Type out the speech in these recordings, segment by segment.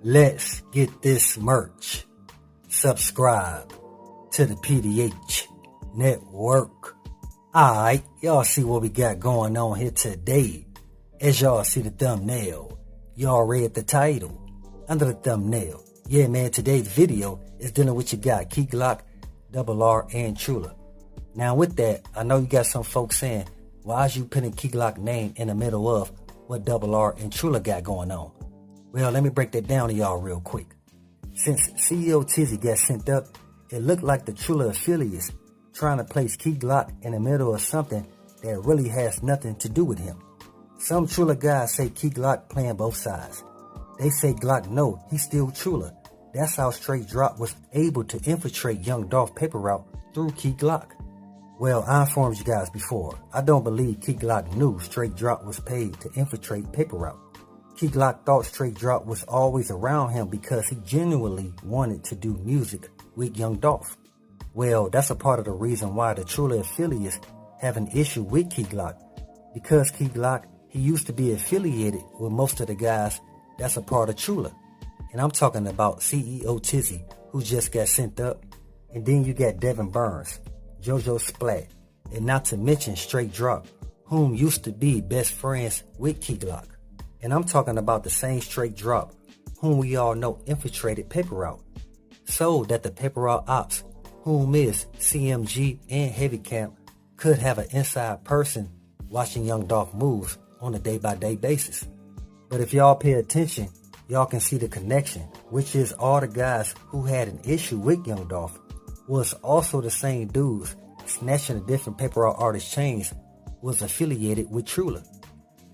Let's get this merch. Subscribe to the PDH Network. Alright, y'all see what we got going on here today. As y'all see the thumbnail, y'all read the title under the thumbnail. Yeah, man, today's video is dealing with your guy, Key Glock, R.I.P, and Trulla. Now with that, I know you got some folks saying, why is you putting Key Glock name in the middle of what R.I.P and Trulla got going on? Well, let me break that down to y'all real quick. Since CEO Tezzy got sent up, it looked like the Trulla affiliates trying to place Key Glock in the middle of something that really has nothing to do with him. Some Trulla guys say Key Glock playing both sides. They say Glock no, he's still Trulla. That's how Straight Drop was able to infiltrate young Dolph paper route through Key Glock. Well, I informed you guys before, I don't believe Key Glock knew Straight Drop was paid to infiltrate paper route. Key Glock thought Straight Drop was always around him because he genuinely wanted to do music with young Dolph. Well, that's a part of the reason why the Trulla affiliates have an issue with Key Glock. Because Key Glock, he used to be affiliated with most of the guys that's a part of Trulla. And I'm talking about CEO Tezzy, who just got sent up. And then you got Devin Burns, JoJo Splat, and not to mention Straight Drop, whom used to be best friends with Key Glock. And I'm talking about the same Straight Drop, whom we all know infiltrated paper route, so that the paper route ops, whom is CMG and Heavy Camp, could have an inside person watching young Dolph moves on a day-by-day basis. But if y'all pay attention, y'all can see the connection, which is all the guys who had an issue with young Dolph was also the same dudes snatching the different paper route artist chains was affiliated with Trulla.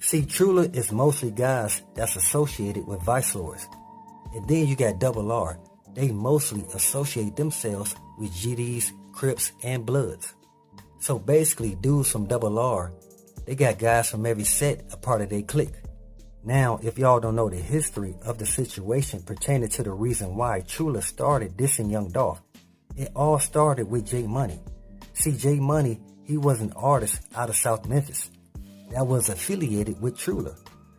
See, Trulla is mostly guys that's associated with vice lords. And then you got R.I.P. They mostly associate themselves with GDs, Crips, and Bloods. So basically, dudes from R.I.P, they got guys from every set a part of their clique. Now, if y'all don't know the history of the situation pertaining to the reason why Trulla started dissing young Dolph, it all started with J Money. See, J Money, he was an artist out of South Memphis that was affiliated with Trulla.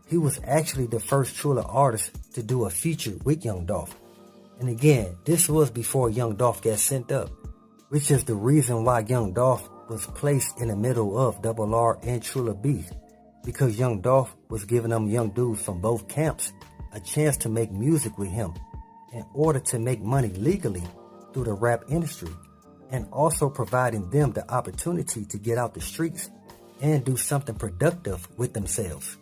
He was actually the first Trulla artist to do a feature with young Dolph. And again, this was before young Dolph got sent up, which is the reason why young Dolph was placed in the middle of R.I.P and Trulla beef, because young Dolph was giving them young dudes from both camps a chance to make music with him in order to make money legally through the rap industry, and also providing them the opportunity to get out the streets and do something productive with themselves.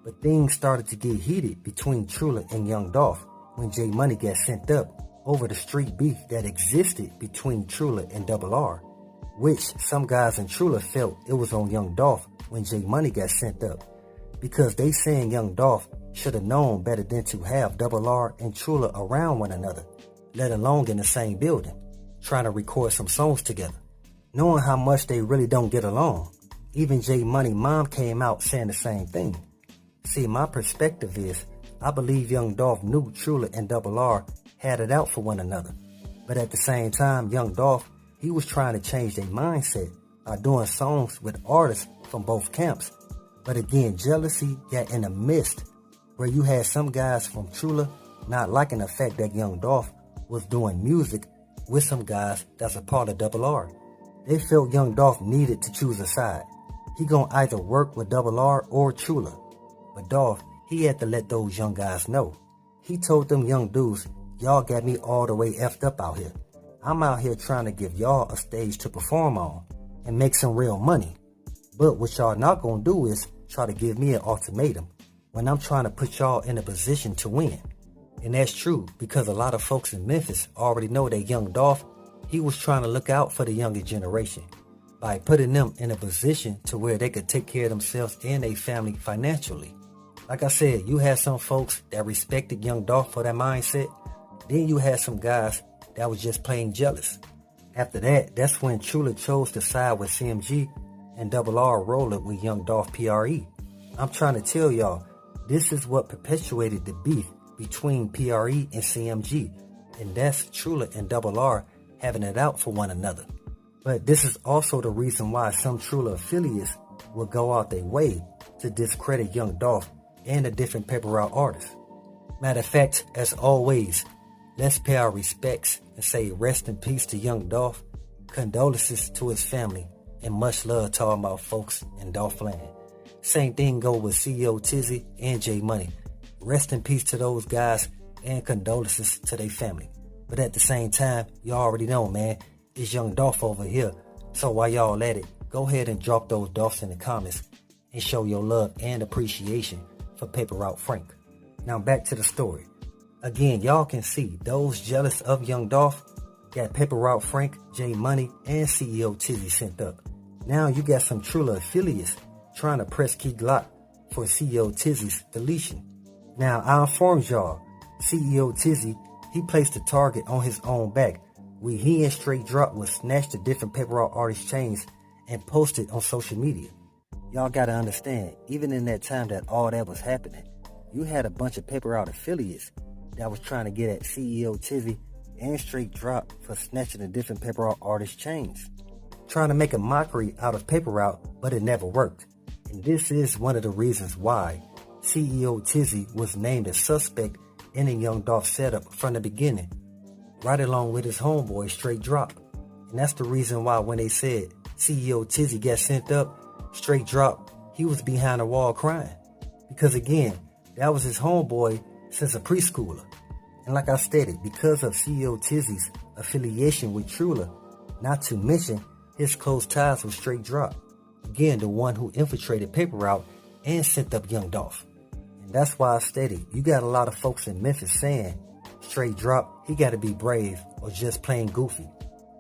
But things started to get heated between Trulla and young Dolph when J Money got sent up over the street beef that existed between Trulla and R.I.P, which some guys in Trulla felt it was on young Dolph when J Money got sent up, because they saying young Dolph should have known better than to have R.I.P and Trulla around one another, let alone in the same building, trying to record some songs together, knowing how much they really don't get along. Even J Money mom came out saying the same thing. See, my perspective is, I believe young Dolph knew Trulla and R.I.P had it out for one another. But at the same time, young Dolph, he was trying to change their mindset by doing songs with artists from both camps. But again, jealousy got in the midst, where you had some guys from Trulla not liking the fact that young Dolph was doing music with some guys that's a part of R.I.P. They felt young Dolph needed to choose a side. He gonna either work with R.I.P or Trulla. But Dolph, he had to let those young guys know. He told them young dudes, y'all got me all the way effed up out here. I'm out here trying to give y'all a stage to perform on and make some real money. But what y'all not gonna do is try to give me an ultimatum when I'm trying to put y'all in a position to win. And that's true, because a lot of folks in Memphis already know that young Dolph, he was trying to look out for the younger generation by putting them in a position to where they could take care of themselves and their family financially. Like I said, you had some folks that respected young Dolph for that mindset. Then you had some guys that was just plain jealous. After that, that's when Trulla chose to side with CMG and R.I.P rolling with young Dolph PRE. I'm trying to tell y'all, this is what perpetuated the beef between PRE and CMG. And that's Trulla and R.I.P having it out for one another. But this is also the reason why some Trulla affiliates will go out their way to discredit young Dolph and the different paper route artists. Matter of fact, as always, let's pay our respects and say rest in peace to young Dolph, condolences to his family, and much love to all my folks in Dolph land. Same thing go with CEO Tezzy and J Money. Rest in peace to those guys and condolences to their family. But at the same time, you already know, man, it's young Dolph over here. So while y'all at it, go ahead and drop those Dolphs in the comments and show your love and appreciation for Paper Route Frank. Now back to the story. Again, y'all can see those jealous of young Dolph got Paper Route Frank, J Money, and CEO Tezzy sent up. Now you got some Trulla affiliates trying to press Key Glock for CEO Tezzy's deletion. Now I informed y'all, CEO Tezzy, he placed the target on his own back when he and Straight Drop was snatched the different Paper Route artist chains and posted on social media. Y'all gotta understand, even in that time that all that was happening, you had a bunch of Paper Route affiliates that was trying to get at CEO Tezzy and Straight Drop for snatching the different Paper Route artist chains, trying to make a mockery out of Paper Route, but it never worked. And this is one of the reasons why CEO Tezzy was named a suspect in a young Dolph setup from the beginning, right along with his homeboy Straight Drop. And that's the reason why when they said CEO Tezzy got sent up, Straight Drop, he was behind the wall crying. Because again, that was his homeboy since a preschooler. And like I stated, because of CEO Tezzy's affiliation with Trulla, not to mention his close ties with Straight Drop, again, the one who infiltrated Paper Route and sent up young Dolph. And that's why I stated, you got a lot of folks in Memphis saying, Straight Drop, he got to be brave or just plain goofy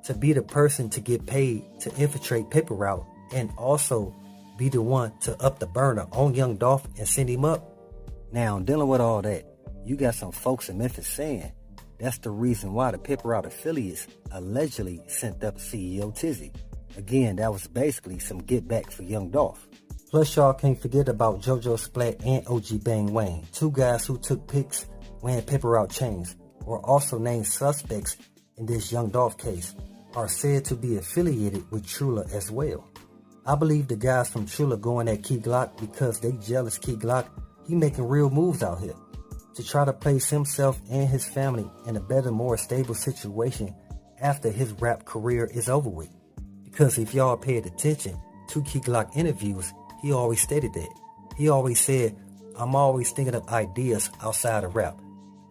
to be the person to get paid to infiltrate Paper Route and also be the one to up the burner on young Dolph and send him up. Now, dealing with all that, you got some folks in Memphis saying that's the reason why the Paper Route affiliates allegedly sent up CEO Tezzy. Again, that was basically some get back for young Dolph. Plus, y'all can't forget about JoJo Splat and OG Bang Wayne, two guys who took pics wearing Paper Route chains, were also named suspects in this young Dolph case, are said to be affiliated with Trulla as well. I believe the guys from Trulla going at Key Glock because they jealous Key Glock, he making real moves out here to try to place himself and his family in a better, more stable situation after his rap career is over with. Because if y'all paid attention to Key Glock interviews, he always stated that. He always said, I'm always thinking of ideas outside of rap.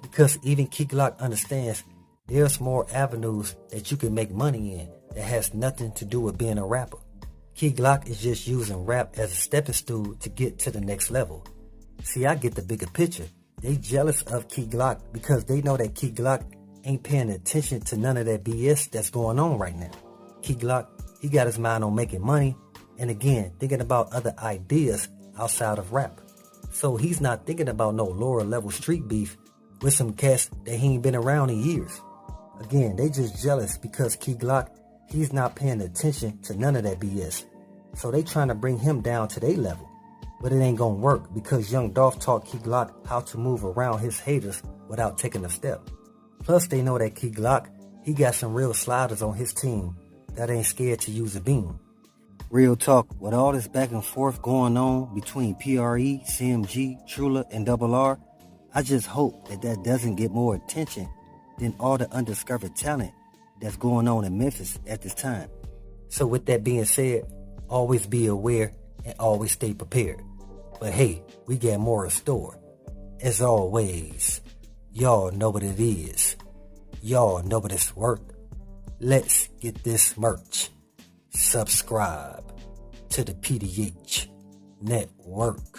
Because even Key Glock understands there's more avenues that you can make money in that has nothing to do with being a rapper. Key Glock is just using rap as a stepping stool to get to the next level. See, I get the bigger picture. They jealous of Key Glock because they know that Key Glock ain't paying attention to none of that BS that's going on right now. Key Glock, he got his mind on making money and again, thinking about other ideas outside of rap. So he's not thinking about no lower level street beef with some cats that he ain't been around in years. Again, they just jealous because Key Glock, he's not paying attention to none of that BS. So they trying to bring him down to their level. But it ain't gonna work because young Dolph taught Key Glock how to move around his haters without taking a step. Plus they know that Key Glock, he got some real sliders on his team that ain't scared to use a beam. Real talk, with all this back and forth going on between PRE, CMG, Trulla, and Double R, I just hope that that doesn't get more attention than all the undiscovered talent that's going on in Memphis at this time. So with that being said, always be aware and always stay prepared. But hey, we got more in store. As always, y'all know what it is. Y'all know what it's worth. Let's get this merch. Subscribe to the PDH Network.